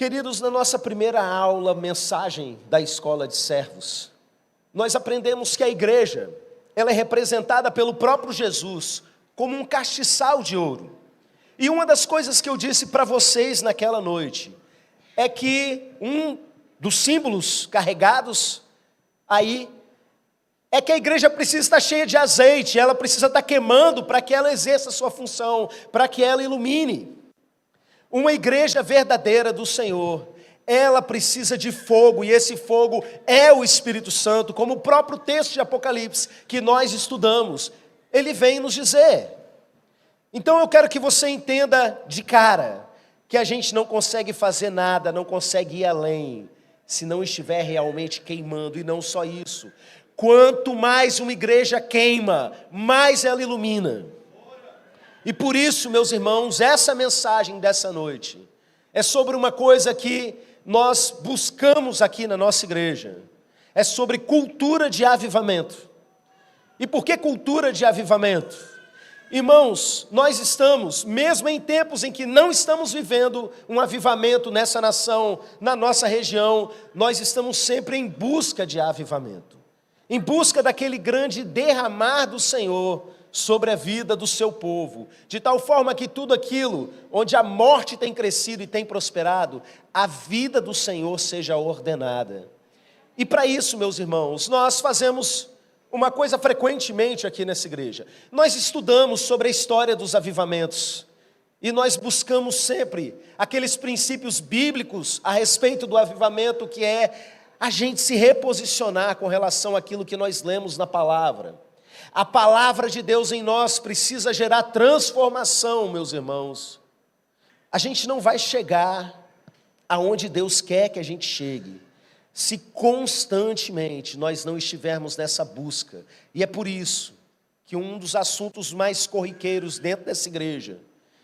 Queridos, na nossa primeira aula, mensagem da escola de servos, nós aprendemos que a igreja, ela é representada pelo próprio Jesus como um castiçal de ouro. E uma das coisas que eu disse para vocês naquela noite é que um dos símbolos carregados aí é que a igreja precisa estar cheia de azeite, ela precisa estar queimando para que ela exerça a sua função, para que ela ilumine. Uma igreja verdadeira do Senhor, ela precisa de fogo, e esse fogo é o Espírito Santo, como o próprio texto de Apocalipse que nós estudamos, ele vem nos dizer. Então eu quero que você entenda de cara, que a gente não consegue fazer nada, não consegue ir além, se não estiver realmente queimando, e não só isso. Quanto mais uma igreja queima, mais ela ilumina. E por isso, meus irmãos, essa mensagem dessa noite é sobre uma coisa que nós buscamos aqui na nossa igreja. É sobre cultura de avivamento. E por que cultura de avivamento? Irmãos, nós estamos, mesmo em tempos em que não estamos vivendo um avivamento nessa nação, na nossa região, nós estamos sempre em busca de avivamento. Em busca daquele grande derramar do Senhor sobre a vida do seu povo, de tal forma que tudo aquilo onde a morte tem crescido e tem prosperado, a vida do Senhor seja ordenada. E para isso, meus irmãos, nós fazemos uma coisa frequentemente aqui nessa igreja. Nós estudamos sobre a história dos avivamentos, e nós buscamos sempre aqueles princípios bíblicos a respeito do avivamento, que é a gente se reposicionar com relação àquilo que nós lemos na palavra. A palavra de Deus em nós precisa gerar transformação, meus irmãos. A gente não vai chegar aonde Deus quer que a gente chegue, se constantemente nós não estivermos nessa busca. E é por isso que um dos assuntos mais corriqueiros dentro dessa igreja,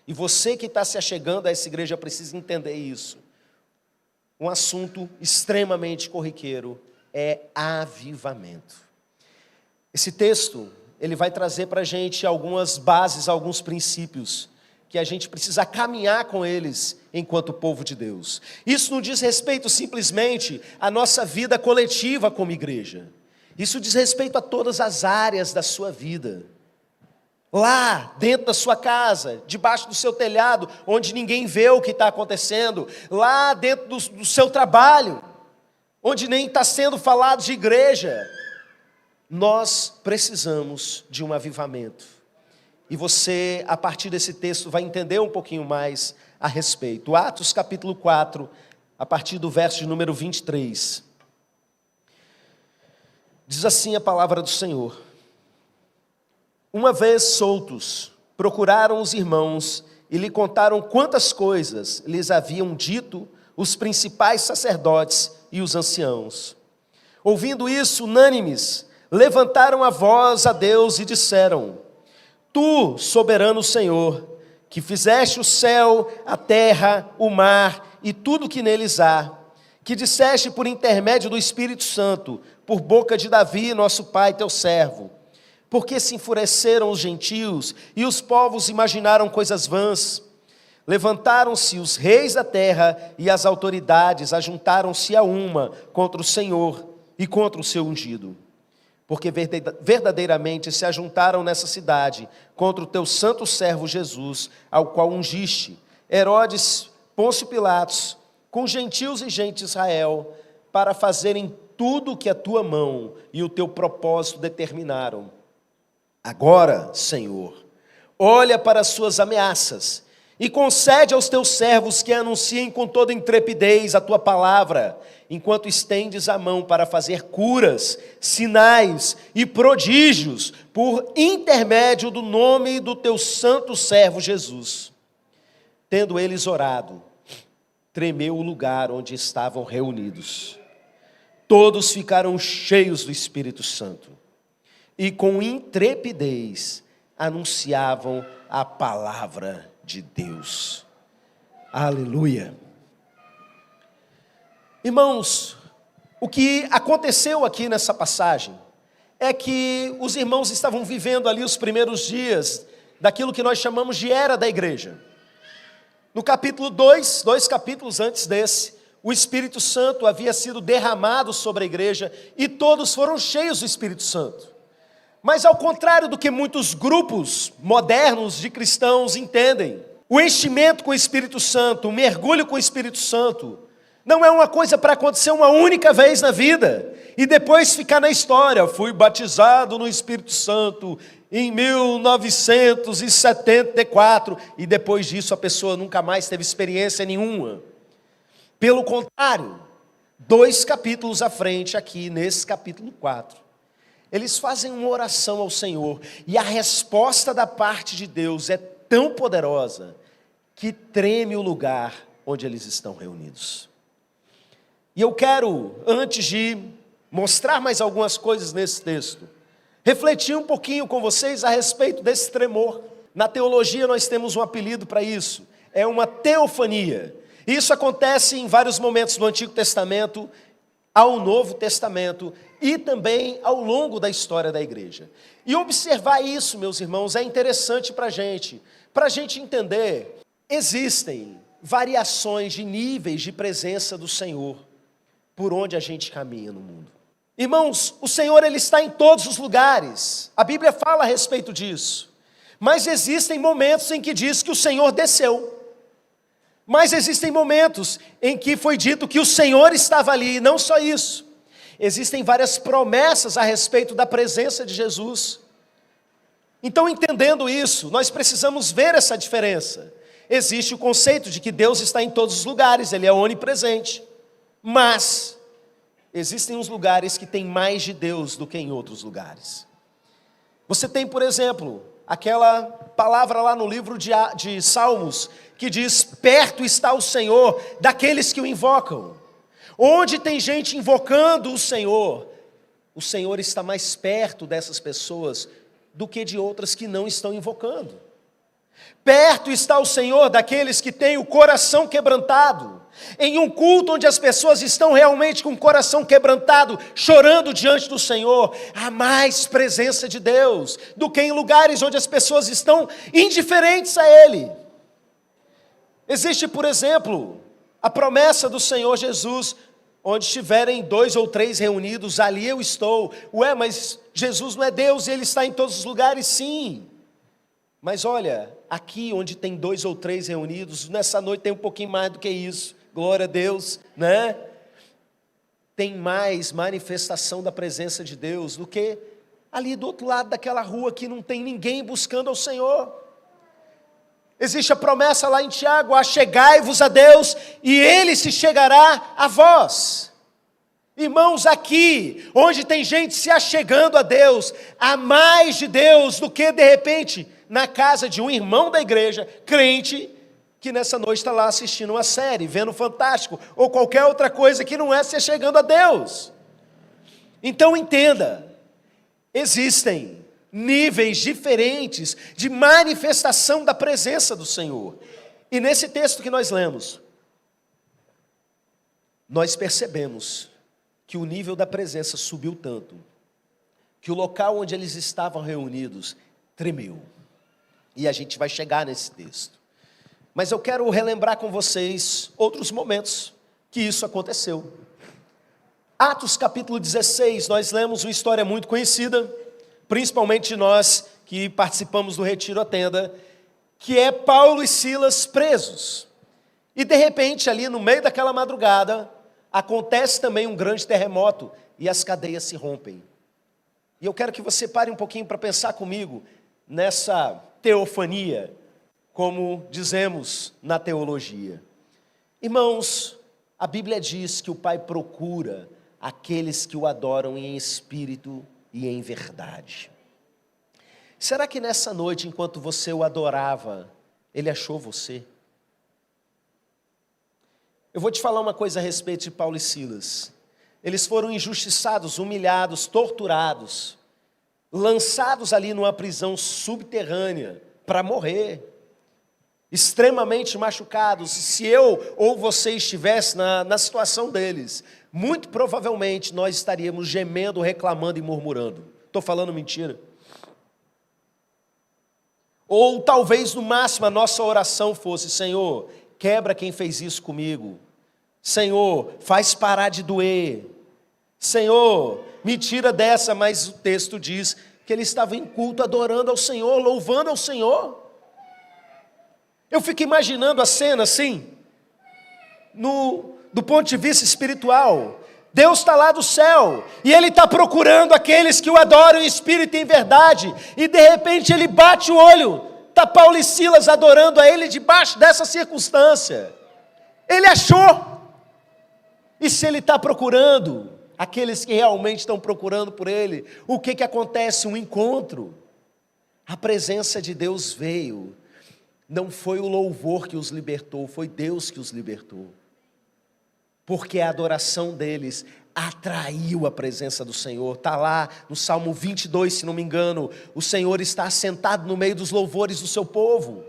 e você que está se achegando a essa igreja precisa entender isso, um assunto extremamente corriqueiro é avivamento. Esse texto, ele vai trazer para a gente algumas bases, alguns princípios, que a gente precisa caminhar com eles enquanto povo de Deus. Isso não diz respeito simplesmente à nossa vida coletiva como igreja. Isso diz respeito a todas as áreas da sua vida. Lá, dentro da sua casa, debaixo do seu telhado, onde ninguém vê o que está acontecendo. Lá dentro do seu trabalho, onde nem está sendo falado de igreja. Nós precisamos de um avivamento. E você, a partir desse texto, vai entender um pouquinho mais a respeito. Atos capítulo 4, a partir do verso de número 23. Diz assim a palavra do Senhor. Uma vez soltos, procuraram os irmãos e lhe contaram quantas coisas lhes haviam dito os principais sacerdotes e os anciãos. Ouvindo isso, unânimes, levantaram a voz a Deus e disseram: Tu, soberano Senhor, que fizeste o céu, a terra, o mar e tudo que neles há, que disseste por intermédio do Espírito Santo, por boca de Davi, nosso pai, teu servo, porque se enfureceram os gentios e os povos imaginaram coisas vãs. Levantaram-se os reis da terra e as autoridades ajuntaram-se a uma contra o Senhor e contra o seu ungido. Porque verdadeiramente se ajuntaram nessa cidade contra o teu santo servo Jesus, ao qual ungiste, Herodes, Pôncio Pilatos, com gentios e gente de Israel, para fazerem tudo o que a tua mão e o teu propósito determinaram. Agora, Senhor, olha para as suas ameaças e concede aos teus servos que anunciem com toda intrepidez a tua palavra, enquanto estendes a mão para fazer curas, sinais e prodígios, por intermédio do nome do teu santo servo Jesus. Tendo eles orado, tremeu o lugar onde estavam reunidos. Todos ficaram cheios do Espírito Santo e com intrepidez anunciavam a palavra de Deus. Aleluia. Irmãos, o que aconteceu aqui nessa passagem é que os irmãos estavam vivendo ali os primeiros dias daquilo que nós chamamos de era da igreja. No capítulo 2, 2 capítulos antes desse, o Espírito Santo havia sido derramado sobre a igreja e todos foram cheios do Espírito Santo. Mas ao contrário do que muitos grupos modernos de cristãos entendem, o enchimento com o Espírito Santo, o mergulho com o Espírito Santo, não é uma coisa para acontecer uma única vez na vida e depois ficar na história. Fui batizado no Espírito Santo em 1974 e depois disso a pessoa nunca mais teve experiência nenhuma. Pelo contrário, 2 capítulos à frente aqui, nesse capítulo 4, eles fazem uma oração ao Senhor e a resposta da parte de Deus é tão poderosa que treme o lugar onde eles estão reunidos. E eu quero, antes de mostrar mais algumas coisas nesse texto, refletir um pouquinho com vocês a respeito desse tremor. Na teologia nós temos um apelido para isso, é uma teofania. Isso acontece em vários momentos do Antigo Testamento ao Novo Testamento e também ao longo da história da igreja. E observar isso, meus irmãos, é interessante para a gente entender, existem variações de níveis de presença do Senhor por onde a gente caminha no mundo. Irmãos, o Senhor ele está em todos os lugares, a Bíblia fala a respeito disso, mas existem momentos em que diz que o Senhor desceu, mas existem momentos em que foi dito que o Senhor estava ali, e não só isso, existem várias promessas a respeito da presença de Jesus. Então, entendendo isso, nós precisamos ver essa diferença. Existe o conceito de que Deus está em todos os lugares, Ele é onipresente, mas existem uns lugares que tem mais de Deus do que em outros lugares. Você tem, por exemplo, aquela palavra lá no livro de Salmos, que diz, perto está o Senhor daqueles que o invocam. Onde tem gente invocando o Senhor está mais perto dessas pessoas do que de outras que não estão invocando. Perto está o Senhor daqueles que têm o coração quebrantado. Em um culto onde as pessoas estão realmente com o coração quebrantado, chorando diante do Senhor, há mais presença de Deus do que em lugares onde as pessoas estão indiferentes a Ele. Existe, por exemplo, a promessa do Senhor Jesus, onde estiverem 2 ou 3 reunidos, ali eu estou. Ué, mas Jesus não é Deus e Ele está em todos os lugares? Sim. Mas olha, aqui onde tem 2 ou 3 reunidos, nessa noite tem um pouquinho mais do que isso, glória a Deus, né? Tem mais manifestação da presença de Deus do que ali do outro lado daquela rua que não tem ninguém buscando ao Senhor. Existe a promessa lá em Tiago, achegai-vos a Deus e Ele se chegará a vós. Irmãos, aqui, onde tem gente se achegando a Deus, há mais de Deus do que de repente na casa de um irmão da igreja, crente, que nessa noite está lá assistindo uma série, vendo Fantástico, ou qualquer outra coisa que não é se achegando a Deus. Então entenda, existem níveis diferentes de manifestação da presença do Senhor. E nesse texto que nós lemos, nós percebemos que o nível da presença subiu tanto, que o local onde eles estavam reunidos tremeu. E a gente vai chegar nesse texto. Mas eu quero relembrar com vocês outros momentos que isso aconteceu. Atos capítulo 16, nós lemos uma história muito conhecida, principalmente nós que participamos do Retiro à Tenda, que é Paulo e Silas presos. E de repente, ali no meio daquela madrugada, acontece também um grande terremoto e as cadeias se rompem. E eu quero que você pare um pouquinho para pensar comigo nessa teofania, como dizemos na teologia. Irmãos, a Bíblia diz que o Pai procura aqueles que o adoram em espírito e em verdade. Será que nessa noite, enquanto você o adorava, Ele achou você? Eu vou te falar uma coisa a respeito de Paulo e Silas. Eles foram injustiçados, humilhados, torturados, lançados ali numa prisão subterrânea para morrer, extremamente machucados. Se eu ou você estivesse na situação deles, muito provavelmente nós estaríamos gemendo, reclamando e murmurando. Estou falando mentira? Ou talvez no máximo a nossa oração fosse: Senhor, quebra quem fez isso comigo. Senhor, faz parar de doer. Senhor, me tira dessa. Mas o texto diz que ele estava em culto, adorando ao Senhor, louvando ao Senhor. Eu fico imaginando a cena assim, do ponto de vista espiritual. Deus está lá do céu, e Ele está procurando aqueles que o adoram em espírito e em verdade, e de repente Ele bate o olho, está Paulo e Silas adorando a Ele debaixo dessa circunstância. Ele achou. E se Ele está procurando aqueles que realmente estão procurando por Ele, o que acontece? Um encontro. A presença de Deus veio. Não foi o louvor que os libertou, foi Deus que os libertou. Porque a adoração deles atraiu a presença do Senhor. Está lá no Salmo 22, se não me engano, o Senhor está assentado no meio dos louvores do seu povo.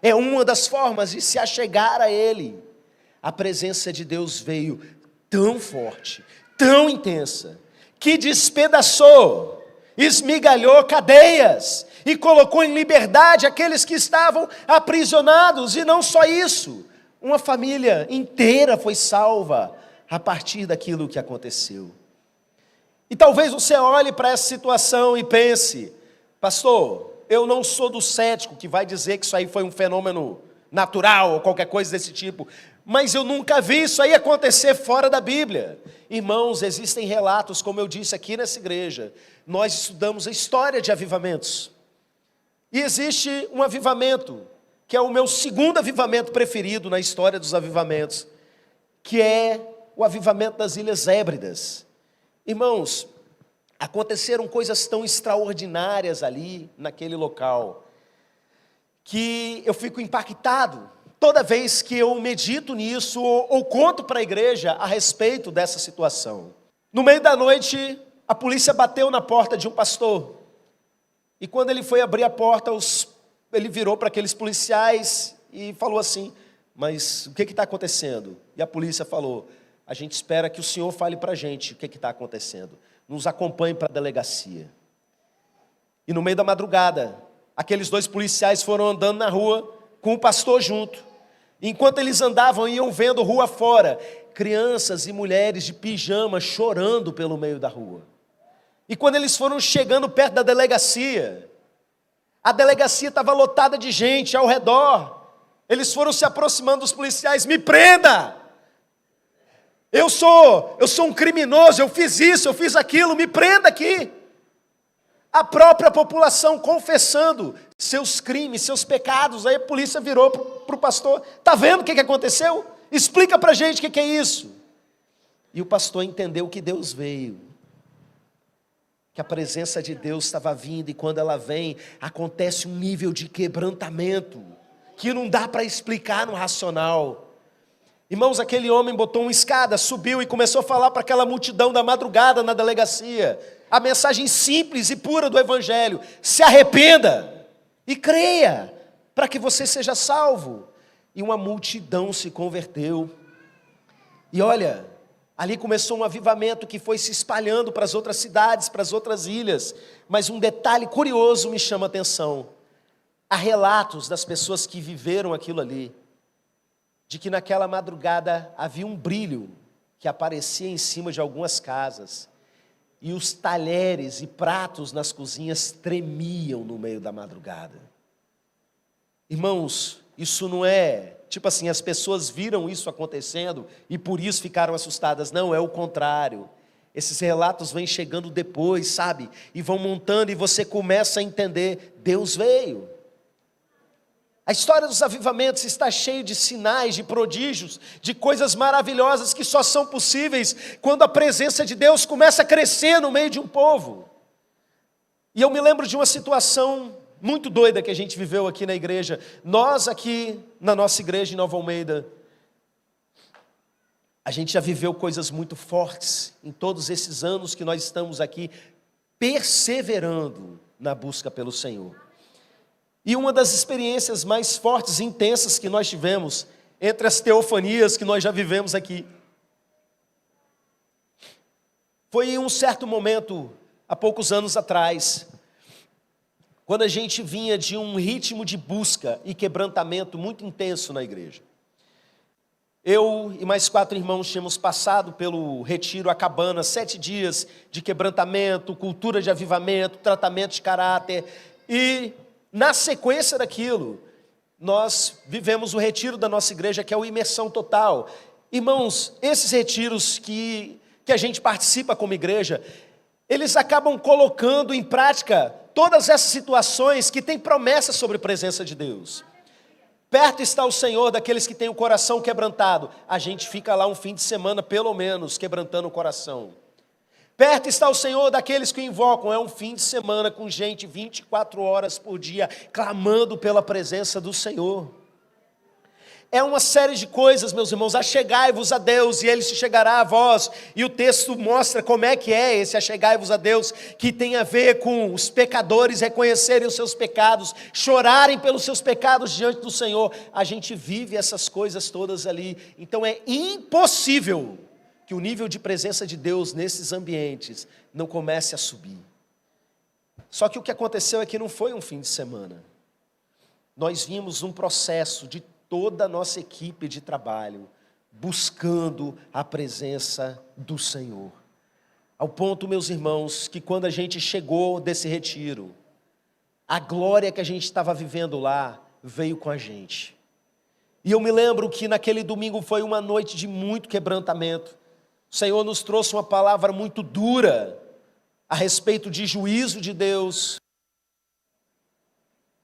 É uma das formas de se achegar a Ele. A presença de Deus veio tão forte, tão intensa, que despedaçou, esmigalhou cadeias e colocou em liberdade aqueles que estavam aprisionados. E não só isso, uma família inteira foi salva a partir daquilo que aconteceu. E talvez você olhe para essa situação e pense: pastor, eu não sou do cético que vai dizer que isso aí foi um fenômeno natural ou qualquer coisa desse tipo, mas eu nunca vi isso aí acontecer fora da Bíblia. Irmãos, existem relatos, como eu disse aqui nessa igreja, nós estudamos a história de avivamentos, e existe um avivamento, que é o meu segundo avivamento preferido na história dos avivamentos, que é o avivamento das Ilhas Hébridas. Irmãos, aconteceram coisas tão extraordinárias ali, naquele local, que eu fico impactado toda vez que eu medito nisso ou conto para a igreja a respeito dessa situação. No meio da noite, a polícia bateu na porta de um pastor, e quando ele foi abrir a porta, ele virou para aqueles policiais e falou assim: mas o que está acontecendo? E a polícia falou: a gente espera que o senhor fale para a gente o que está acontecendo, nos acompanhe para a delegacia. E no meio da madrugada, aqueles dois policiais foram andando na rua com o pastor junto. Enquanto eles andavam, iam vendo rua fora, crianças e mulheres de pijama chorando pelo meio da rua. E quando eles foram chegando perto da delegacia, a delegacia estava lotada de gente ao redor. Eles foram se aproximando dos policiais: me prenda! Eu sou um criminoso, eu fiz isso, eu fiz aquilo, me prenda aqui. A própria população confessando seus crimes, seus pecados. Aí a polícia virou para o pastor: está vendo o que aconteceu? Explica para a gente o que é isso. E o pastor entendeu que Deus veio, que a presença de Deus estava vindo, e quando ela vem, acontece um nível de quebrantamento que não dá para explicar no racional. Irmãos, aquele homem botou uma escada, subiu e começou a falar para aquela multidão da madrugada na delegacia a mensagem simples e pura do Evangelho: se arrependa e creia, para que você seja salvo. E uma multidão se converteu. E olha, ali começou um avivamento que foi se espalhando para as outras cidades, para as outras ilhas. Mas um detalhe curioso me chama a atenção: há relatos das pessoas que viveram aquilo ali, de que naquela madrugada havia um brilho que aparecia em cima de algumas casas, e os talheres e pratos nas cozinhas tremiam no meio da madrugada. Irmãos, isso não é, tipo assim, as pessoas viram isso acontecendo e por isso ficaram assustadas. Não, é o contrário. Esses relatos vêm chegando depois, sabe? E vão montando, e você começa a entender: Deus veio. A história dos avivamentos está cheia de sinais, de prodígios, de coisas maravilhosas que só são possíveis quando a presença de Deus começa a crescer no meio de um povo. E eu me lembro de uma situação muito doida que a gente viveu aqui na igreja. Nós aqui na nossa igreja em Nova Almeida, a gente já viveu coisas muito fortes em todos esses anos que nós estamos aqui perseverando na busca pelo Senhor. E uma das experiências mais fortes e intensas que nós tivemos, entre as teofanias que nós já vivemos aqui, foi em um certo momento, há poucos anos atrás, quando a gente vinha de um ritmo de busca e quebrantamento muito intenso na igreja. Eu e mais 4 irmãos tínhamos passado pelo retiro A Cabana, 7 dias de quebrantamento, cultura de avivamento, tratamento de caráter. E na sequência daquilo, nós vivemos o retiro da nossa igreja, que é o Imersão Total. Irmãos, esses retiros que a gente participa como igreja, eles acabam colocando em prática todas essas situações que têm promessas sobre a presença de Deus. Perto está o Senhor daqueles que têm o coração quebrantado. A gente fica lá um fim de semana, pelo menos, quebrantando o coração. Perto está o Senhor daqueles que o invocam. É um fim de semana com gente 24 horas por dia, clamando pela presença do Senhor. É uma série de coisas, meus irmãos. Achegai-vos a Deus, e Ele se chegará a vós. E o texto mostra como é que é esse achegai-vos a Deus, que tem a ver com os pecadores reconhecerem os seus pecados, chorarem pelos seus pecados diante do Senhor. A gente vive essas coisas todas ali. Então é impossível que o nível de presença de Deus nesses ambientes não comece a subir. Só que o que aconteceu é que não foi um fim de semana. Nós vimos um processo de toda a nossa equipe de trabalho, buscando a presença do Senhor. Ao ponto, meus irmãos, que quando a gente chegou desse retiro, a glória que a gente estava vivendo lá, veio com a gente. E eu me lembro que naquele domingo foi uma noite de muito quebrantamento. O Senhor nos trouxe uma palavra muito dura, a respeito de juízo de Deus.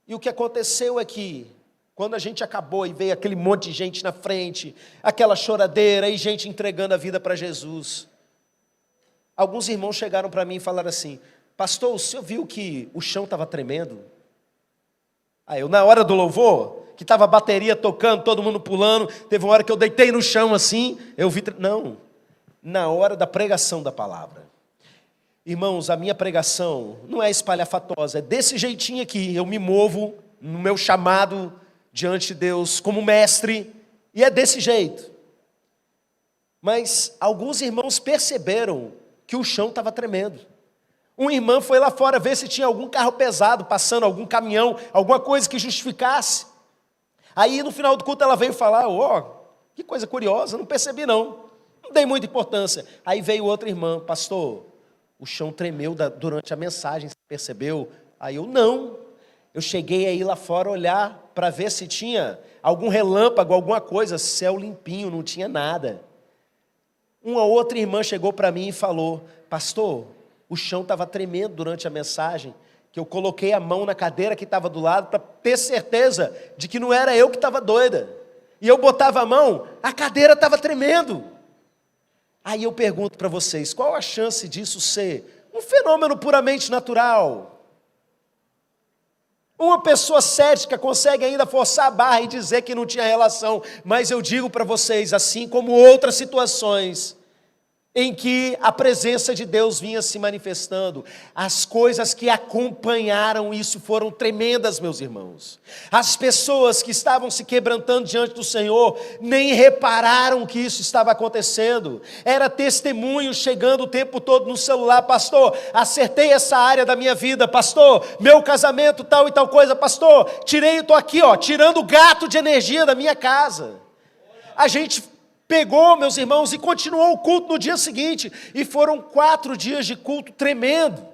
E o que aconteceu é que, quando a gente acabou e veio aquele monte de gente na frente, aquela choradeira e gente entregando a vida para Jesus, alguns irmãos chegaram para mim e falaram assim: pastor, o senhor viu que o chão estava tremendo? Aí eu, na hora do louvor, que estava a bateria tocando, todo mundo pulando, teve uma hora que eu deitei no chão assim, eu vi, não, na hora da pregação da palavra. Irmãos, a minha pregação não é espalhafatosa, é desse jeitinho aqui, eu me movo no meu chamado diante de Deus como mestre, e é desse jeito. Mas alguns irmãos perceberam que o chão estava tremendo. Um irmão foi lá fora ver se tinha algum carro pesado passando, algum caminhão, alguma coisa que justificasse. Aí no final do culto ela veio falar: que coisa curiosa, não percebi não dei muita importância. Aí veio outra irmã: pastor, o chão tremeu durante a mensagem, você percebeu? Aí eu, não. Eu cheguei aí lá fora olhar para ver se tinha algum relâmpago, alguma coisa, céu limpinho, não tinha nada. Uma outra irmã chegou para mim e falou: pastor, o chão estava tremendo durante a mensagem, que eu coloquei a mão na cadeira que estava do lado para ter certeza de que não era eu que estava doida. E eu botava a mão, a cadeira estava tremendo. Aí eu pergunto para vocês, qual a chance disso ser um fenômeno puramente natural? Uma pessoa cética consegue ainda forçar a barra e dizer que não tinha relação, mas eu digo para vocês, assim como outras situações em que a presença de Deus vinha se manifestando, as coisas que acompanharam isso foram tremendas, meus irmãos. As pessoas que estavam se quebrantando diante do Senhor nem repararam que isso estava acontecendo. Era testemunho chegando o tempo todo no celular: pastor, acertei essa área da minha vida, pastor, meu casamento tal e tal coisa, pastor, estou aqui, tirando o gato de energia da minha casa. A gente pegou, meus irmãos, e continuou o culto no dia seguinte, e foram 4 dias de culto tremendo,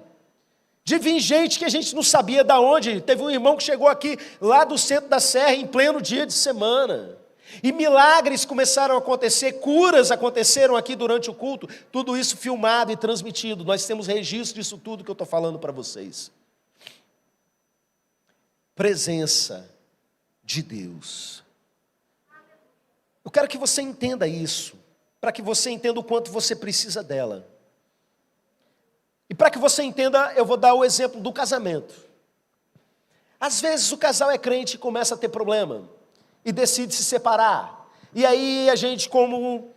de vir gente que a gente não sabia de onde. Teve um irmão que chegou aqui, lá do centro da Serra, em pleno dia de semana, e milagres começaram a acontecer, curas aconteceram aqui durante o culto, tudo isso filmado e transmitido. Nós temos registro disso tudo que eu estou falando para vocês. Presença de Deus. Eu quero que você entenda isso, para que você entenda o quanto você precisa dela. E para que você entenda, eu vou dar o exemplo do casamento. Às vezes o casal é crente e começa a ter problema, e decide se separar. E aí a gente, como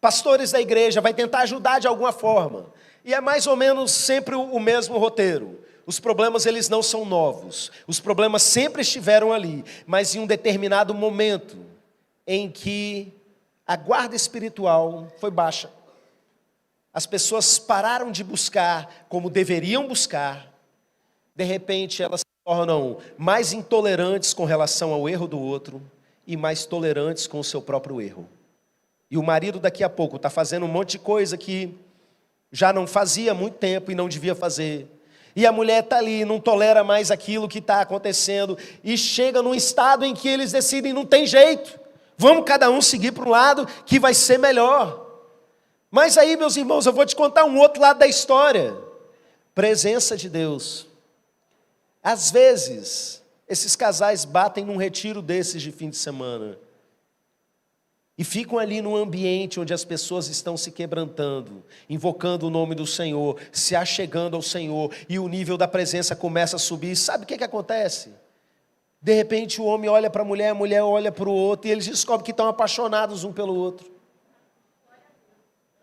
pastores da igreja, vai tentar ajudar de alguma forma. E é mais ou menos sempre o mesmo roteiro. Os problemas, eles não são novos. Os problemas sempre estiveram ali, mas em um determinado momento em que a guarda espiritual foi baixa. As pessoas pararam de buscar como deveriam buscar. De repente elas se tornam mais intolerantes com relação ao erro do outro e mais tolerantes com o seu próprio erro. E o marido daqui a pouco está fazendo um monte de coisa que já não fazia há muito tempo e não devia fazer. E a mulher está ali, não tolera mais aquilo que está acontecendo. E chega num estado em que eles decidem, não tem jeito. Vamos cada um seguir para um lado que vai ser melhor. Mas aí, meus irmãos, eu vou te contar um outro lado da história. Presença de Deus. Às vezes, esses casais batem num retiro desses de fim de semana. E ficam ali num ambiente onde as pessoas estão se quebrantando, invocando o nome do Senhor, se achegando ao Senhor, e o nível da presença começa a subir. Sabe o que acontece? De repente o homem olha para a mulher olha para o outro, e eles descobrem que estão apaixonados um pelo outro.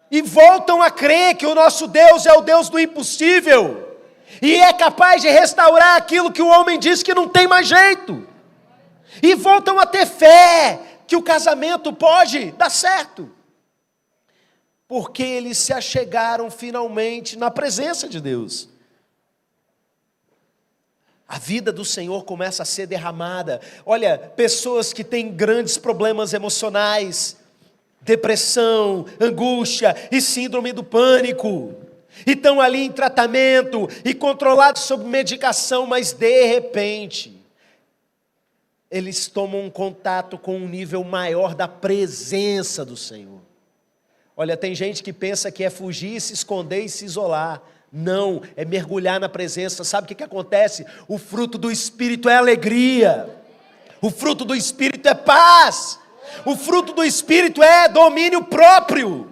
E voltam a crer que o nosso Deus é o Deus do impossível, e é capaz de restaurar aquilo que o homem diz que não tem mais jeito. E voltam a ter fé que o casamento pode dar certo, porque eles se achegaram finalmente na presença de Deus. A vida do Senhor começa a ser derramada. Olha, pessoas que têm grandes problemas emocionais, depressão, angústia e síndrome do pânico, e estão ali em tratamento e controlados sob medicação, mas de repente eles tomam um contato com um nível maior da presença do Senhor. Olha, tem gente que pensa que é fugir, se esconder e se isolar. Não, é mergulhar na presença. Sabe o que acontece? O fruto do Espírito é alegria. O fruto do Espírito é paz. O fruto do Espírito é domínio próprio.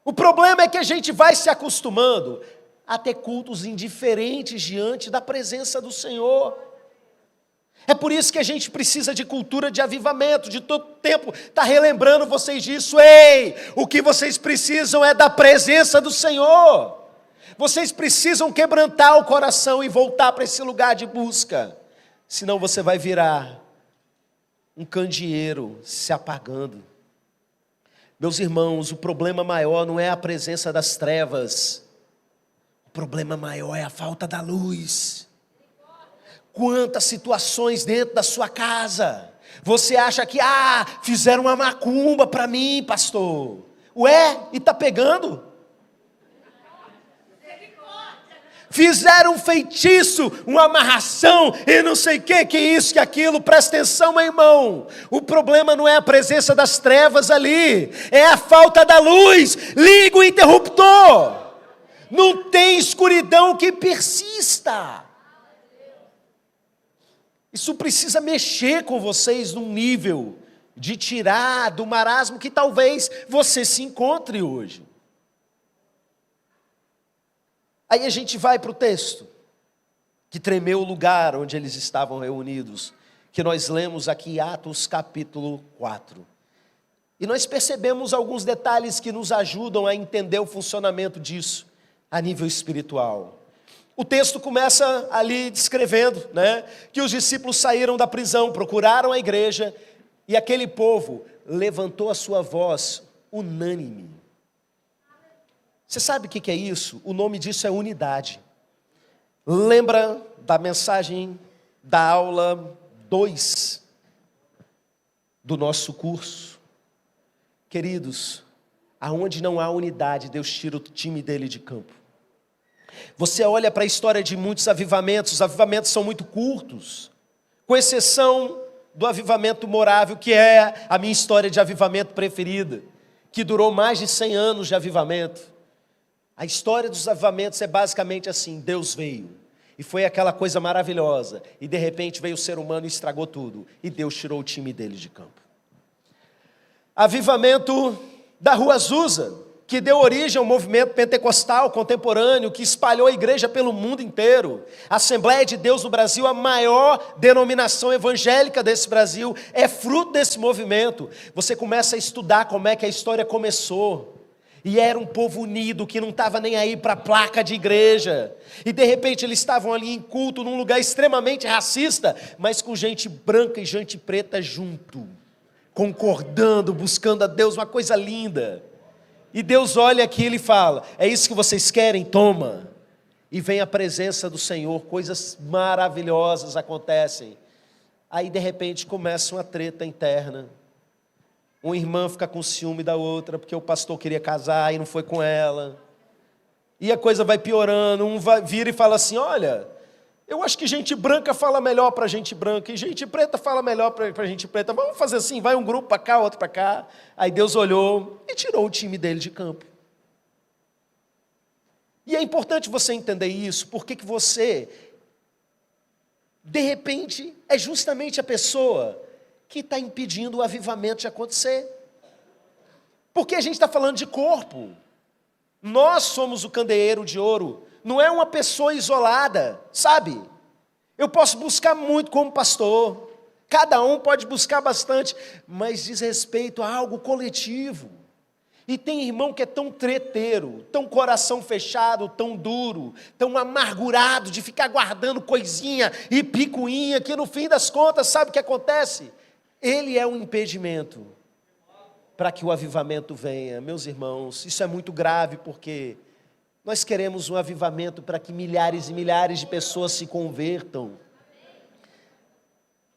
O problema é que a gente vai se acostumando a ter cultos indiferentes diante da presença do Senhor. É por isso que a gente precisa de cultura de avivamento, de todo tempo estar relembrando vocês disso. Ei, o que vocês precisam é da presença do Senhor. Vocês precisam quebrantar o coração e voltar para esse lugar de busca. Senão você vai virar um candeeiro se apagando. Meus irmãos, o problema maior não é a presença das trevas. O problema maior é a falta da luz. Quantas situações dentro da sua casa, você acha que, fizeram uma macumba para mim, pastor. Ué, e está pegando? Fizeram um feitiço, uma amarração, e não sei o que isso, que aquilo. Presta atenção, meu irmão. O problema não é a presença das trevas ali, é a falta da luz. Liga o interruptor. Não tem escuridão que persista. Isso precisa mexer com vocês num nível de tirar do marasmo que talvez você se encontre hoje. Aí a gente vai para o texto, que tremeu o lugar onde eles estavam reunidos, que nós lemos aqui Atos capítulo 4. E nós percebemos alguns detalhes que nos ajudam a entender o funcionamento disso a nível espiritual. O texto começa ali descrevendo, que os discípulos saíram da prisão, procuraram a igreja, e aquele povo levantou a sua voz unânime. Você sabe o que é isso? O nome disso é unidade. Lembra da mensagem da aula 2 do nosso curso? Queridos, aonde não há unidade, Deus tira o time dele de campo. Você olha para a história de muitos avivamentos, os avivamentos são muito curtos, com exceção do avivamento morável, que é a minha história de avivamento preferida, que durou mais de 100 anos de avivamento. A história dos avivamentos é basicamente assim: Deus veio, e foi aquela coisa maravilhosa, e de repente veio o ser humano e estragou tudo, e Deus tirou o time dele de campo. Avivamento da Rua Azusa, que deu origem ao movimento pentecostal contemporâneo, que espalhou a igreja pelo mundo inteiro. A Assembleia de Deus no Brasil, a maior denominação evangélica desse Brasil, é fruto desse movimento. Você começa a estudar como é que a história começou. E era um povo unido, que não estava nem aí para a placa de igreja. E de repente eles estavam ali em culto, num lugar extremamente racista, mas com gente branca e gente preta junto, concordando, buscando a Deus, uma coisa linda. E Deus olha aqui e Ele fala: é isso que vocês querem? Toma. E vem a presença do Senhor, coisas maravilhosas acontecem. Aí de repente começa uma treta interna. Uma irmã fica com ciúme da outra, porque o pastor queria casar e não foi com ela. E a coisa vai piorando, vira e fala assim, olha, eu acho que gente branca fala melhor para gente branca, e gente preta fala melhor para gente preta. Vamos fazer assim, vai um grupo para cá, outro para cá. Aí Deus olhou e tirou o time dele de campo. E é importante você entender isso, porque que você, de repente, é justamente a pessoa que está impedindo o avivamento de acontecer. Porque a gente está falando de corpo. Nós somos o candeeiro de ouro. Não é uma pessoa isolada, sabe? Eu posso buscar muito como pastor. Cada um pode buscar bastante, mas diz respeito a algo coletivo. E tem irmão que é tão treteiro, tão coração fechado, tão duro, tão amargurado de ficar guardando coisinha e picuinha, que no fim das contas, sabe o que acontece? Ele é um impedimento para que o avivamento venha. Meus irmãos, isso é muito grave, porque nós queremos um avivamento para que milhares e milhares de pessoas se convertam.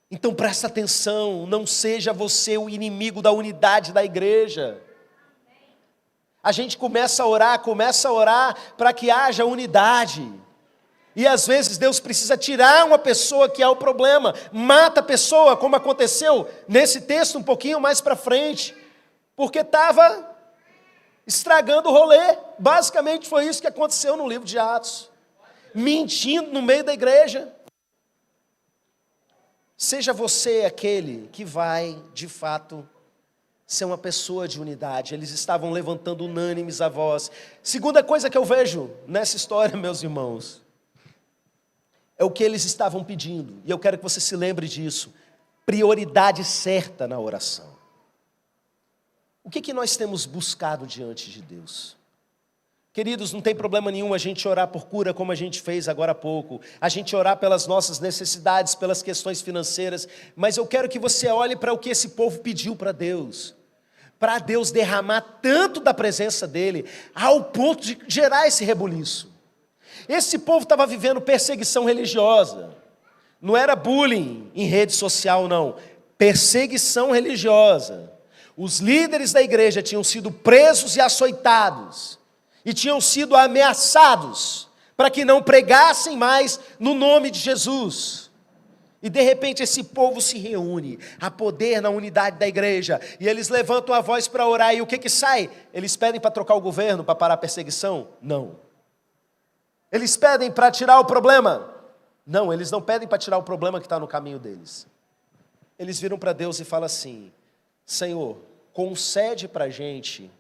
Então presta atenção, não seja você o inimigo da unidade da igreja. A gente começa a orar para que haja unidade. E às vezes Deus precisa tirar uma pessoa que é o problema, mata a pessoa, como aconteceu nesse texto um pouquinho mais para frente, porque estava estragando o rolê. Basicamente foi isso que aconteceu no livro de Atos, mentindo no meio da igreja. Seja você aquele que vai, de fato, ser uma pessoa de unidade. Eles estavam levantando unânimes a voz. Segunda coisa que eu vejo nessa história, meus irmãos, é o que eles estavam pedindo, e eu quero que você se lembre disso: prioridade certa na oração. O que nós temos buscado diante de Deus? Queridos, não tem problema nenhum a gente orar por cura, como a gente fez agora há pouco, a gente orar pelas nossas necessidades, pelas questões financeiras, mas eu quero que você olhe para o que esse povo pediu para Deus derramar tanto da presença dele, ao ponto de gerar esse rebuliço. Esse povo estava vivendo perseguição religiosa, não era bullying em rede social não, perseguição religiosa. Os líderes da igreja tinham sido presos e açoitados, e tinham sido ameaçados, para que não pregassem mais no nome de Jesus. E de repente esse povo se reúne, a poder na unidade da igreja, e eles levantam a voz para orar, e o que sai? Eles pedem para trocar o governo, para parar a perseguição? Não. Eles pedem para tirar o problema? Não, eles não pedem para tirar o problema que está no caminho deles. Eles viram para Deus e falam assim: Senhor, concede para a gente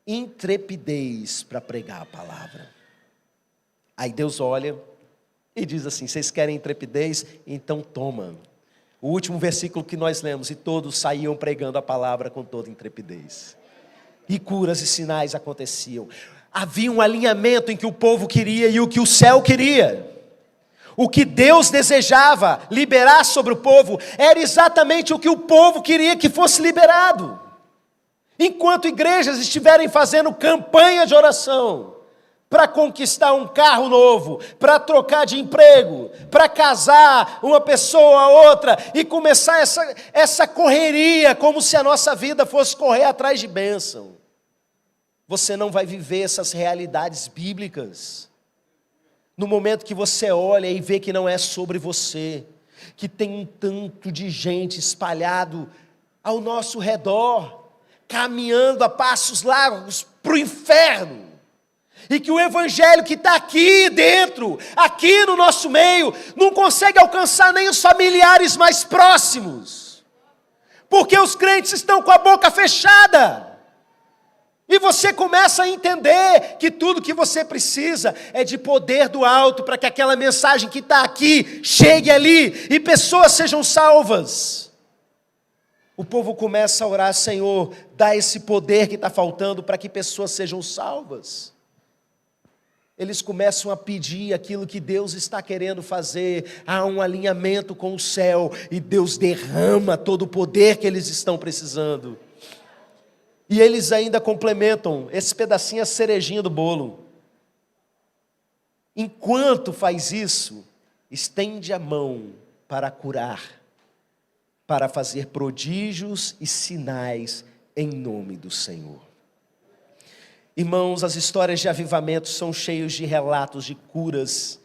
intrepidez para pregar a palavra. Aí Deus olha e diz assim: vocês querem intrepidez? Então toma. O último versículo que nós lemos: e todos saíam pregando a palavra com toda intrepidez. E curas e sinais aconteciam. Havia um alinhamento em que o povo queria e o que o céu queria. O que Deus desejava liberar sobre o povo era exatamente o que o povo queria que fosse liberado. Enquanto igrejas estiverem fazendo campanha de oração para conquistar um carro novo, para trocar de emprego, para casar uma pessoa a outra e começar essa correria como se a nossa vida fosse correr atrás de bênção, você não vai viver essas realidades bíblicas. No momento que você olha e vê que não é sobre você, que tem um tanto de gente espalhado ao nosso redor, caminhando a passos largos para o inferno, e que o evangelho que está aqui dentro, aqui no nosso meio, não consegue alcançar nem os familiares mais próximos, porque os crentes estão com a boca fechada. E você começa a entender que tudo que você precisa é de poder do alto, para que aquela mensagem que está aqui chegue ali e pessoas sejam salvas. O povo começa a orar: Senhor, dá esse poder que está faltando para que pessoas sejam salvas. Eles começam a pedir aquilo que Deus está querendo fazer. Há um alinhamento com o céu e Deus derrama todo o poder que eles estão precisando. E eles ainda complementam, esse pedacinho é a cerejinha do bolo. Enquanto faz isso, estende a mão para curar. para fazer prodígios e sinais em nome do Senhor. Irmãos, as histórias de avivamento são cheias de relatos de curas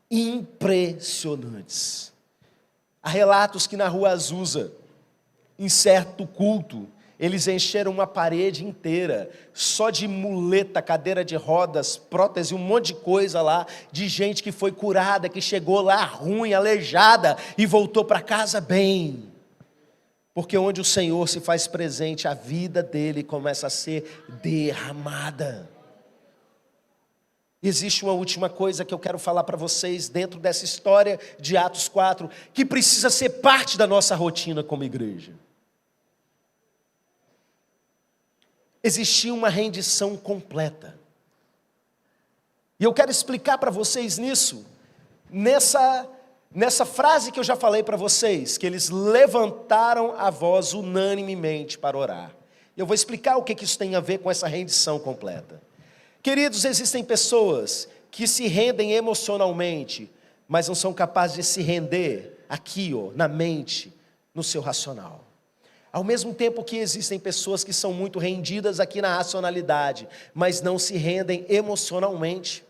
impressionantes. Há relatos que na Rua Azusa, em certo culto, eles encheram uma parede inteira, só de muleta, cadeira de rodas, prótese, um monte de coisa lá, de gente que foi curada, que chegou lá ruim, aleijada, e voltou para casa bem. Porque onde o Senhor se faz presente, a vida dele começa a ser derramada. Existe uma última coisa que eu quero falar para vocês dentro dessa história de Atos 4, que precisa ser parte da nossa rotina como igreja. Existia uma rendição completa. E eu quero explicar para vocês nessa frase que eu já falei para vocês, que eles levantaram a voz unanimemente para orar. Eu vou explicar o que isso tem a ver com essa rendição completa. Queridos, existem pessoas que se rendem emocionalmente, mas não são capazes de se render aqui, na mente, no seu racional. Ao mesmo tempo que existem pessoas que são muito rendidas aqui na racionalidade, mas não se rendem emocionalmente.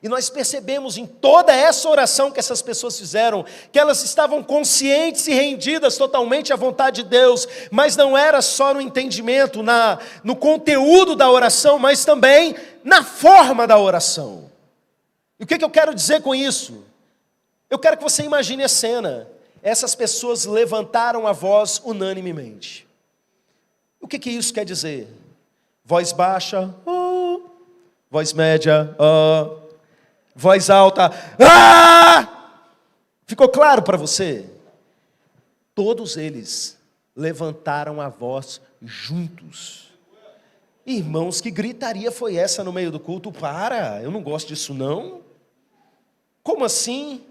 E nós percebemos em toda essa oração que essas pessoas fizeram, que elas estavam conscientes e rendidas totalmente à vontade de Deus, mas não era só no entendimento, no conteúdo da oração, mas também na forma da oração. E o que eu quero dizer com isso? Eu quero que você imagine a cena. Essas pessoas levantaram a voz unanimemente. O que isso quer dizer? Voz baixa, voz média, voz alta, Ficou claro para você? Todos eles levantaram a voz juntos. Irmãos, que gritaria foi essa no meio do culto? Eu não gosto disso não. Como assim?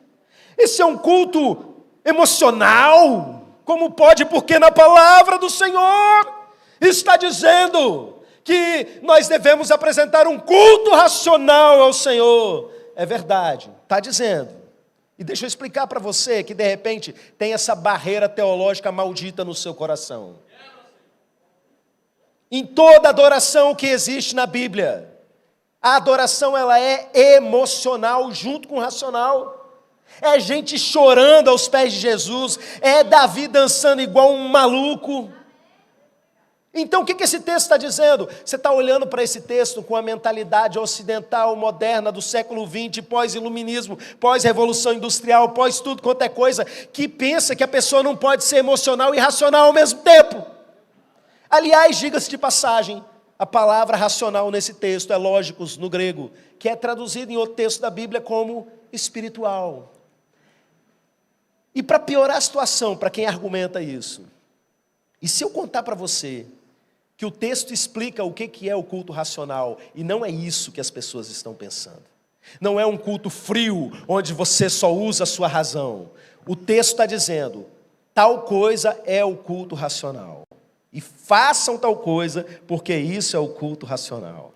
Esse é um culto emocional? Como pode? Porque na palavra do Senhor está dizendo que nós devemos apresentar um culto racional ao Senhor. É verdade, está dizendo. E deixa eu explicar para você que de repente tem essa barreira teológica maldita no seu coração. Em toda adoração que existe na Bíblia, a adoração ela é emocional junto com o racional. É gente chorando aos pés de Jesus, é Davi dançando igual um maluco. Então o que esse texto está dizendo? Você está olhando para esse texto com a mentalidade ocidental, moderna, do século XX, pós-iluminismo, pós-revolução industrial, pós tudo quanto é coisa, que pensa que a pessoa não pode ser emocional e racional ao mesmo tempo. Aliás, diga-se de passagem, a palavra racional nesse texto é lógicos no grego, que é traduzido em outro texto da Bíblia como espiritual. E para piorar a situação, para quem argumenta isso, e se eu contar para você que o texto explica o que é o culto racional, e não é isso que as pessoas estão pensando. Não é um culto frio, onde você só usa a sua razão. O texto está dizendo, tal coisa é o culto racional. E façam tal coisa, porque isso é o culto racional.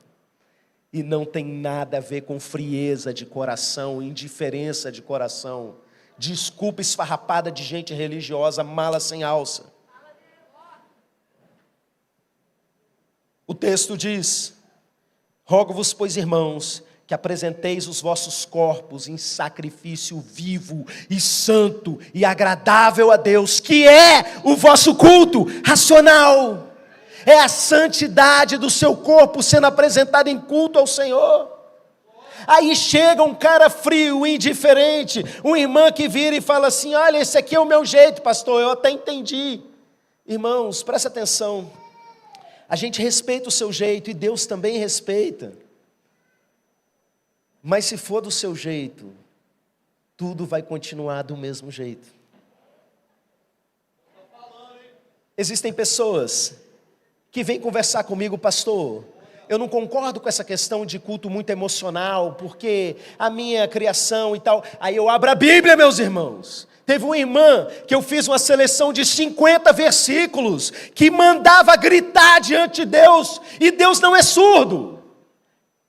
E não tem nada a ver com frieza de coração, indiferença de coração, desculpa esfarrapada de gente religiosa, mala sem alça. O texto diz, rogo-vos, pois, irmãos, que apresenteis os vossos corpos em sacrifício vivo e santo e agradável a Deus, que é o vosso culto racional. É a santidade do seu corpo sendo apresentado em culto ao Senhor. Aí chega um cara frio, indiferente, uma irmã que vira e fala assim, olha, esse aqui é o meu jeito, pastor, eu até entendi. Irmãos, presta atenção. A gente respeita o seu jeito e Deus também respeita. Mas se for do seu jeito, tudo vai continuar do mesmo jeito. Existem pessoas que vêm conversar comigo, pastor, eu não concordo com essa questão de culto muito emocional, porque a minha criação e tal. Aí eu abro a Bíblia, meus irmãos. Teve uma irmã que eu fiz uma seleção de 50 versículos, que mandava gritar diante de Deus, e Deus não é surdo.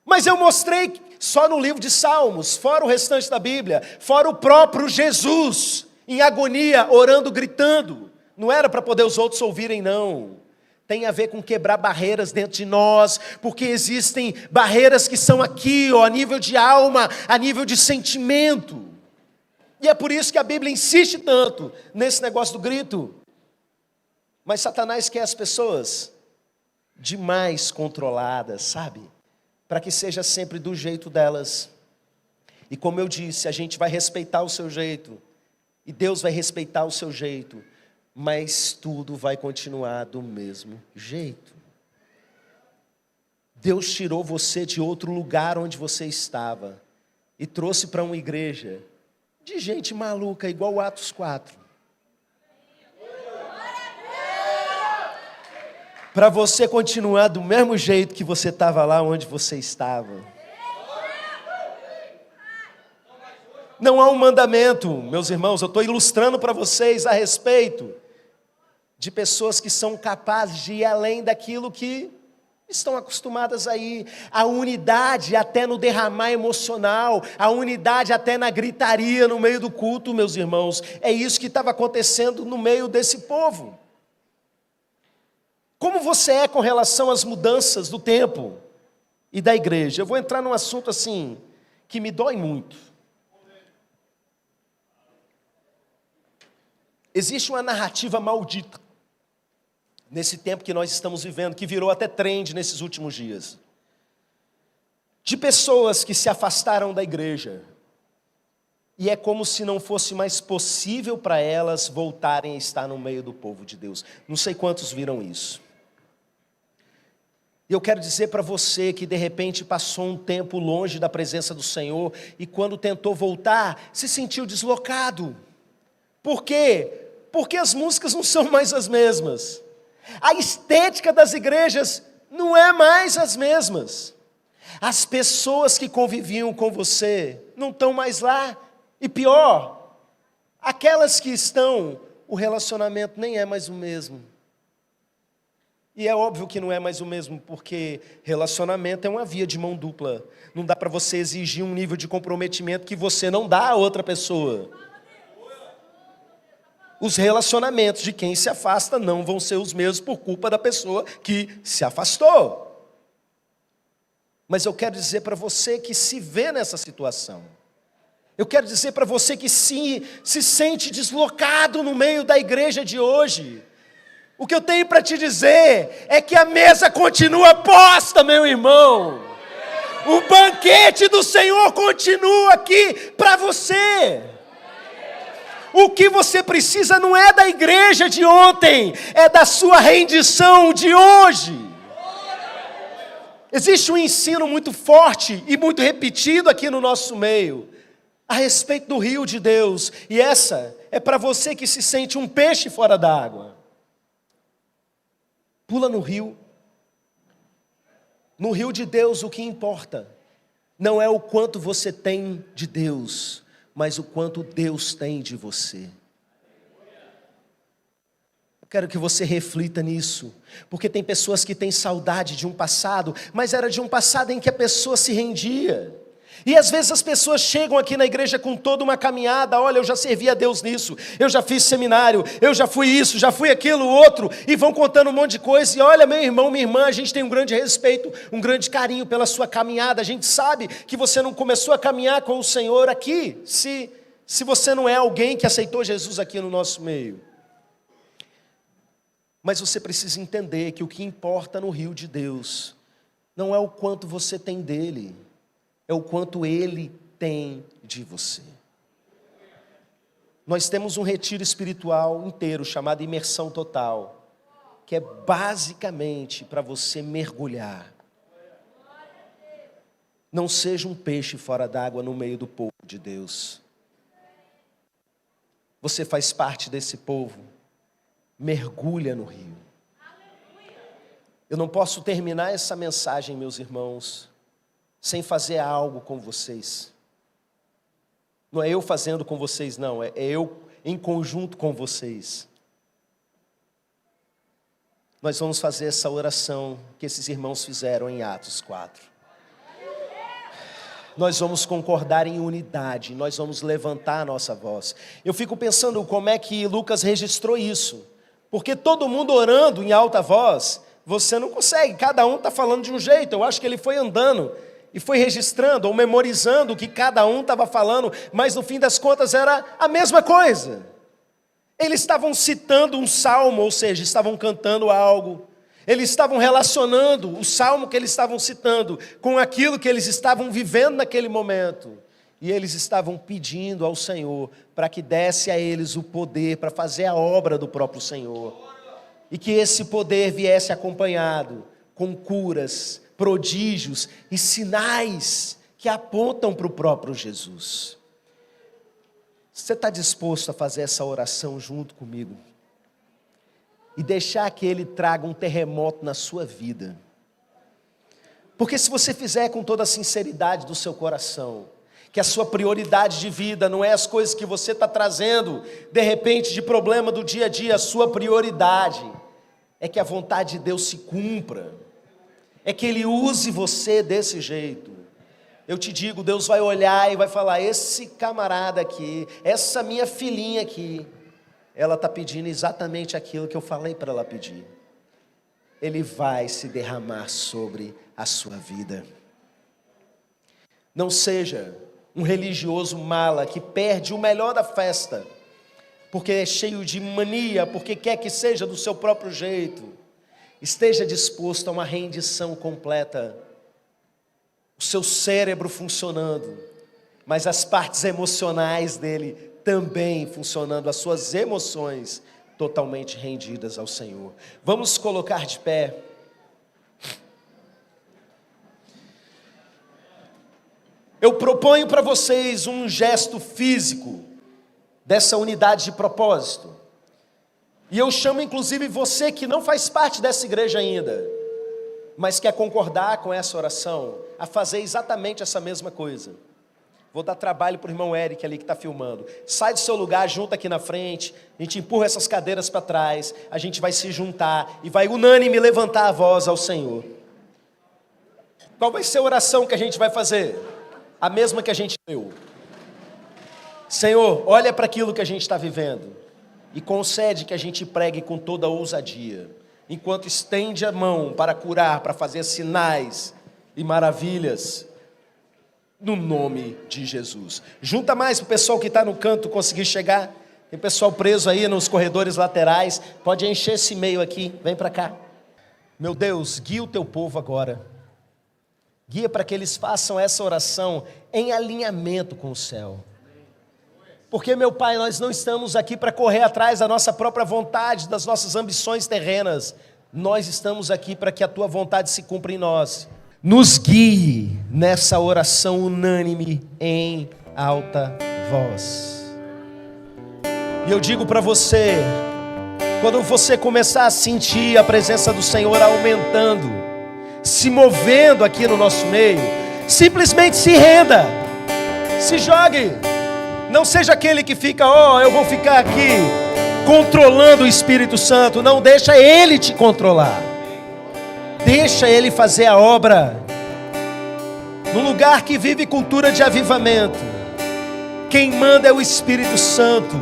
Mas eu mostrei só no livro de Salmos, fora o restante da Bíblia, fora o próprio Jesus, em agonia, orando, gritando. Não era para poder os outros ouvirem, não. Tem a ver com quebrar barreiras dentro de nós, porque existem barreiras que são aqui, ó, a nível de alma, a nível de sentimento. E é por isso que a Bíblia insiste tanto nesse negócio do grito. Mas Satanás quer as pessoas demais controladas, sabe? Para que seja sempre do jeito delas. E como eu disse, a gente vai respeitar o seu jeito, e Deus vai respeitar o seu jeito, mas tudo vai continuar do mesmo jeito. Deus tirou você de outro lugar onde você estava e trouxe para uma igreja de gente maluca, igual o Atos 4. Para você continuar do mesmo jeito que você estava lá onde você estava. Não há um mandamento, meus irmãos, eu estou ilustrando para vocês a respeito de pessoas que são capazes de ir além daquilo que estão acostumadas a ir. A unidade até no derramar emocional, a unidade até na gritaria no meio do culto, meus irmãos. É isso que estava acontecendo no meio desse povo. Como você é com relação às mudanças do tempo e da igreja? Eu vou entrar num assunto assim, que me dói muito. Existe uma narrativa maldita nesse tempo que nós estamos vivendo, que virou até trend nesses últimos dias, de pessoas que se afastaram da igreja, e é como se não fosse mais possível para elas voltarem a estar no meio do povo de Deus. Não sei quantos viram isso. E eu quero dizer para você que de repente passou um tempo longe da presença do Senhor, e quando tentou voltar, se sentiu deslocado. Por quê? Porque as músicas não são mais as mesmas. A estética das igrejas não é mais as mesmas. As pessoas que conviviam com você não estão mais lá. E pior, aquelas que estão, o relacionamento nem é mais o mesmo. E é óbvio que não é mais o mesmo, porque relacionamento é uma via de mão dupla. Não dá para você exigir um nível de comprometimento que você não dá a outra pessoa. Os relacionamentos de quem se afasta não vão ser os mesmos por culpa da pessoa que se afastou. Mas eu quero dizer para você que se vê nessa situação. Eu quero dizer para você que se sente deslocado no meio da igreja de hoje. O que eu tenho para te dizer é que a mesa continua posta, meu irmão. O banquete do Senhor continua aqui para você. O que você precisa não é da igreja de ontem, é da sua rendição de hoje. Existe um ensino muito forte e muito repetido aqui no nosso meio, a respeito do rio de Deus, e essa é para você que se sente um peixe fora d'água. Pula no rio. No rio de Deus o que importa não é o quanto você tem de Deus, mas o quanto Deus tem de você. Eu quero que você reflita nisso, porque tem pessoas que têm saudade de um passado, mas era de um passado em que a pessoa se rendia. E às vezes as pessoas chegam aqui na igreja com toda uma caminhada, olha, eu já servi a Deus nisso, eu já fiz seminário, eu já fui isso, já fui aquilo, outro, e vão contando um monte de coisa, e olha, meu irmão, minha irmã, a gente tem um grande respeito, um grande carinho pela sua caminhada, a gente sabe que você não começou a caminhar com o Senhor aqui, se você não é alguém que aceitou Jesus aqui no nosso meio. Mas você precisa entender que o que importa no rio de Deus, não é o quanto você tem dele, é o quanto Ele tem de você. Nós temos um retiro espiritual inteiro, chamado Imersão Total, que é basicamente para você mergulhar. Não seja um peixe fora d'água no meio do povo de Deus. Você faz parte desse povo, mergulha no rio. Eu não posso terminar essa mensagem, meus irmãos, sem fazer algo com vocês. Não é eu fazendo com vocês, não. É eu em conjunto com vocês. Nós vamos fazer essa oração que esses irmãos fizeram em Atos 4. nós vamos concordar em unidade, nós vamos levantar a nossa voz. Eu fico pensando como é que Lucas registrou isso, porque todo mundo orando em alta voz, você não consegue, cada um está falando de um jeito. Eu acho que ele foi andando e foi registrando ou memorizando o que cada um estava falando, mas no fim das contas era a mesma coisa. Eles estavam citando um salmo, ou seja, estavam cantando algo. Eles estavam relacionando o salmo que eles estavam citando com aquilo que eles estavam vivendo naquele momento. E eles estavam pedindo ao Senhor para que desse a eles o poder para fazer a obra do próprio Senhor. E que esse poder viesse acompanhado com curas, prodígios e sinais que apontam para o próprio Jesus. Você está disposto a fazer essa oração junto comigo? E deixar que Ele traga um terremoto na sua vida. Porque se você fizer com toda a sinceridade do seu coração, que a sua prioridade de vida não é as coisas que você está trazendo, de repente, de problema do dia a dia, a sua prioridade é que a vontade de Deus se cumpra, é que Ele use você desse jeito. Eu te digo, Deus vai olhar e vai falar, esse camarada aqui, essa minha filhinha aqui, ela está pedindo exatamente aquilo que eu falei para ela pedir. Ele vai se derramar sobre a sua vida. Não seja um religioso mala que perde o melhor da festa, porque é cheio de mania, porque quer que seja do seu próprio jeito. Esteja disposto a uma rendição completa. O seu cérebro funcionando, mas as partes emocionais dele também funcionando, as suas emoções totalmente rendidas ao Senhor. Vamos colocar de pé. Eu proponho para vocês um gesto físico dessa unidade de propósito. E eu chamo inclusive você que não faz parte dessa igreja ainda, mas quer concordar com essa oração, a fazer exatamente essa mesma coisa. Vou dar trabalho para o irmão Eric ali que está filmando. Sai do seu lugar, junta aqui na frente, a gente empurra essas cadeiras para trás, a gente vai se juntar e vai unânime levantar a voz ao Senhor. Qual vai ser a oração que a gente vai fazer? A mesma que a gente leu. Senhor, olha para aquilo que a gente está vivendo e concede que a gente pregue com toda a ousadia, enquanto estende a mão para curar, para fazer sinais e maravilhas, no nome de Jesus. Junta mais para o pessoal que está no canto conseguir chegar. Tem pessoal preso aí nos corredores laterais, pode encher esse meio aqui, vem para cá. Meu Deus, guia o teu povo agora. Guia para que eles façam essa oração em alinhamento com o céu. Porque, meu Pai, nós não estamos aqui para correr atrás da nossa própria vontade, das nossas ambições terrenas. Nós estamos aqui para que a Tua vontade se cumpra em nós. Nos guie nessa oração unânime em alta voz. E eu digo para você, quando você começar a sentir a presença do Senhor aumentando, se movendo aqui no nosso meio, simplesmente se renda, se jogue. Não seja aquele que fica, eu vou ficar aqui controlando o Espírito Santo. Não, deixa Ele te controlar. Deixa Ele fazer a obra. No lugar que vive cultura de avivamento, quem manda é o Espírito Santo.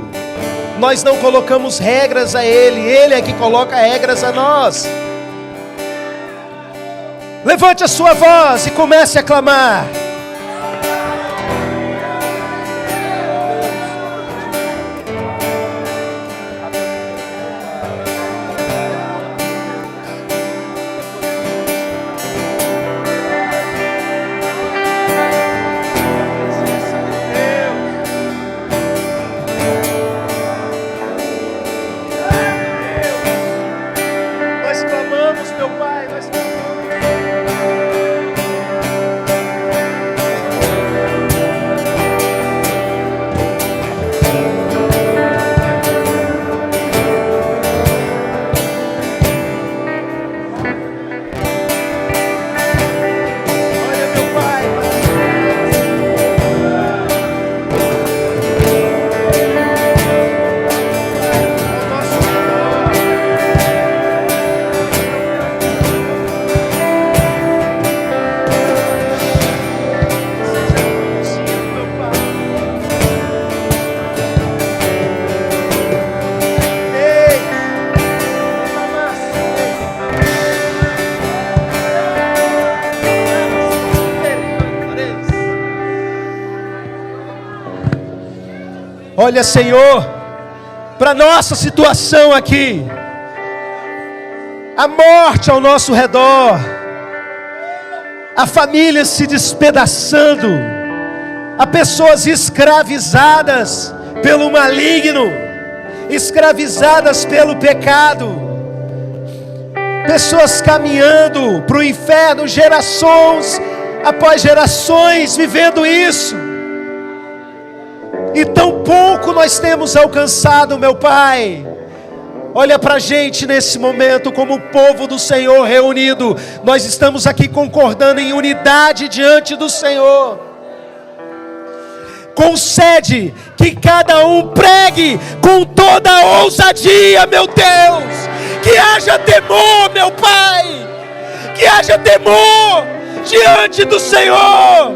Nós não colocamos regras a Ele, Ele é que coloca regras a nós. Levante a sua voz e comece a clamar. Olha, Senhor, para nossa situação aqui, a morte ao nosso redor, a família se despedaçando, há pessoas escravizadas pelo maligno, escravizadas pelo pecado, pessoas caminhando para o inferno, gerações após gerações vivendo isso, e tão pouco nós temos alcançado, meu Pai. Olha para a gente nesse momento, como o povo do Senhor reunido, nós estamos aqui concordando em unidade diante do Senhor. Concede que cada um pregue com toda a ousadia, meu Deus, que haja temor, meu Pai, que haja temor diante do Senhor.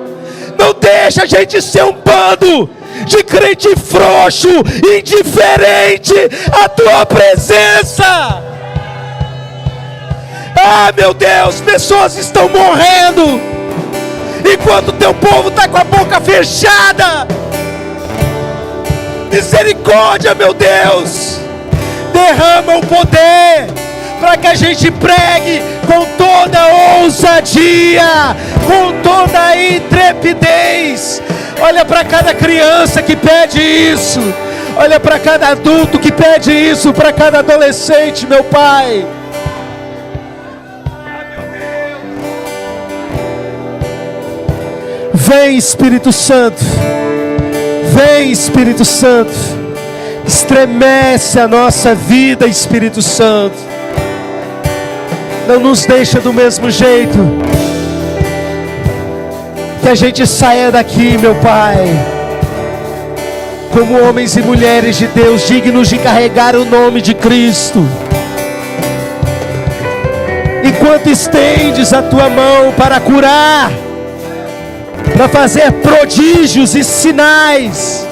Não deixa a gente ser um bando de crente frouxo, indiferente à tua presença. Ah, meu Deus, pessoas estão morrendo, enquanto teu povo está com a boca fechada. Misericórdia, meu Deus, derrama o poder, para que a gente pregue com toda ousadia, com toda a intrepidez. Olha para cada criança que pede isso, olha para cada adulto que pede isso, para cada adolescente, meu Pai. Vem, Espírito Santo, vem, Espírito Santo, estremece a nossa vida, Espírito Santo. Não nos deixa do mesmo jeito. Que a gente saia daqui, meu Pai, como homens e mulheres de Deus, dignos de carregar o nome de Cristo. Enquanto estendes a tua mão para curar, para fazer prodígios e sinais,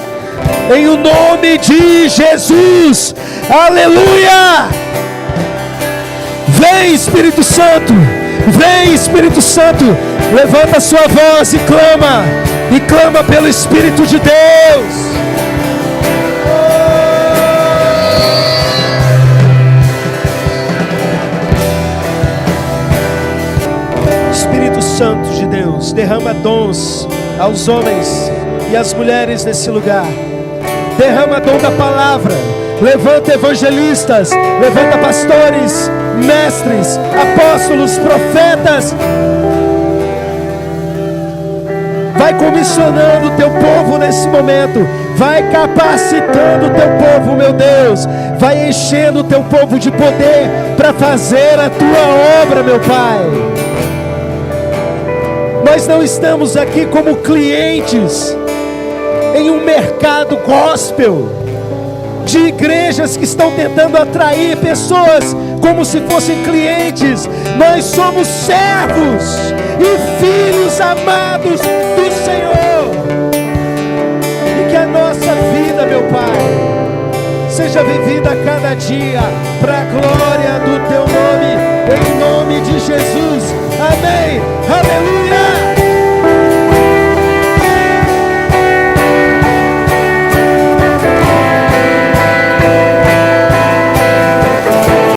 em o nome de Jesus, aleluia. Vem, Espírito Santo, vem, Espírito Santo, levanta a sua voz e clama pelo Espírito de Deus. Espírito Santo de Deus, derrama dons aos homens e às mulheres nesse lugar. Derrama dom da palavra, levanta evangelistas, levanta pastores, mestres, apóstolos, profetas. Vai comissionando o teu povo nesse momento, vai capacitando o teu povo, meu Deus, vai enchendo o teu povo de poder para fazer a tua obra, meu Pai. Nós não estamos aqui como clientes em um mercado gospel, de igrejas que estão tentando atrair pessoas como se fossem clientes. Nós somos servos e filhos amados do Senhor, e que a nossa vida, meu Pai, seja vivida a cada dia para a glória do teu nome, em nome de Jesus, amém, aleluia.